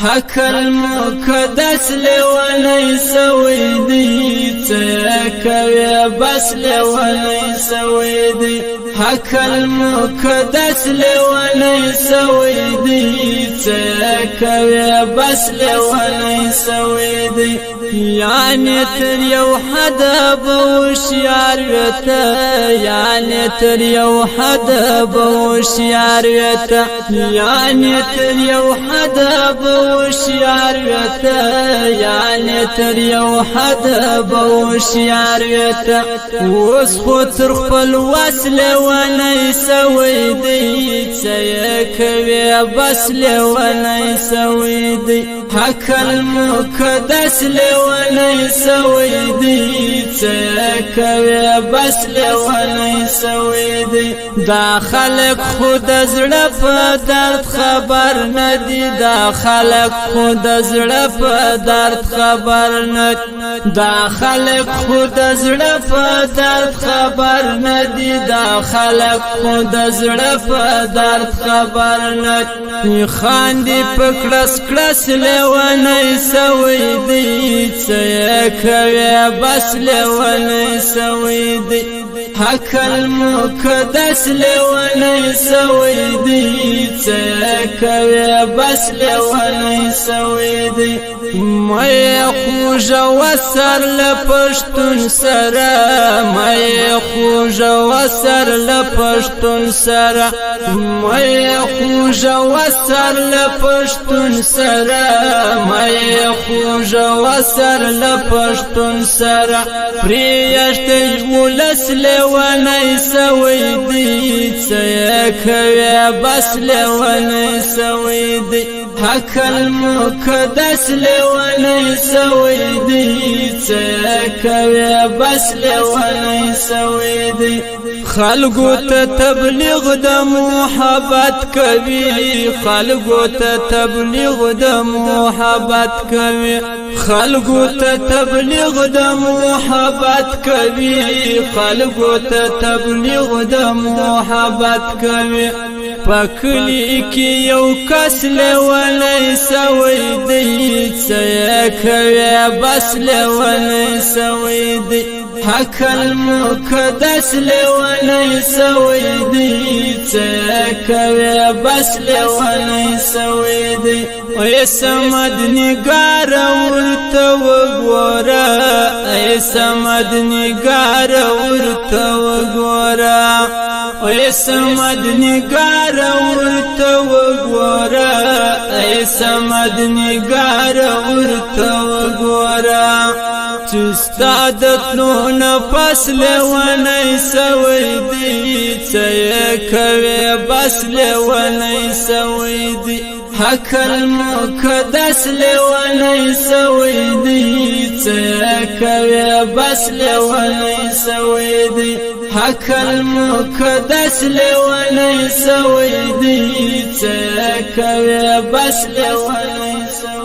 حق المقدس لوني سويدي تكوي بس لوني سويدي حق المقدس لوني سويدي تكوي بس لوني سويدي يعني تريو حدا بوش ياريته يعني تريو حدا بوش ياريته يعني تريو حدا بوش ياريته يعني تريو حدا بوش ياريته وصفو ترخ الوصل وانا سويدي تيكوي بس وانا سويدي حق المقدس وانا سويدي تكوي بس وانا سويدي داخلك خود زرف درد خبر ندي داخلك خود زرف درد خبر ند داخلك خود زرف درد خبر ندي داخلك خود زرف درد خبر ند خاندي پکلس کلس لوني سويدي تيكوي بس لوني سويدي حق المقدس لوني سويدي تيكوي بس لوني سويدي ما يخوج وسر لپشتون سرا ما يخوج وسر لپشتون سرا ما يخوج وسر لپشتون سرا ما يخوج وسر لپشتون سرا پریشت ولس لوني سويدي تيكوي بس لوني سويدي حق المقدس لوني سويدي تكوي بس لوني سويدي خلقو تبليغ دا محبت كبي خلقو تبليغ دا محبت كبي خلقو تبليغ دا محبت كبي خلقو تبليغ دا محبت كبي پکلی کی یو کس لونی سویدی تیکوی بس لونی سویدی حق المقدس لوني سويدي تكوي بس لوني سويدي ويسمد نقار ورتوغورا ويسمد نقار ورتوغورا ويسمد نقار ورتوغورا ويسمد نقار ورتوغورا تستعدت نفس لوني سويدي تيكوي بس لوني سويدي حق المقدس لوني سويدي تيكوي بس لوني سويدي حق المقدس لوني سويدي تيكوي بس لوني سويدي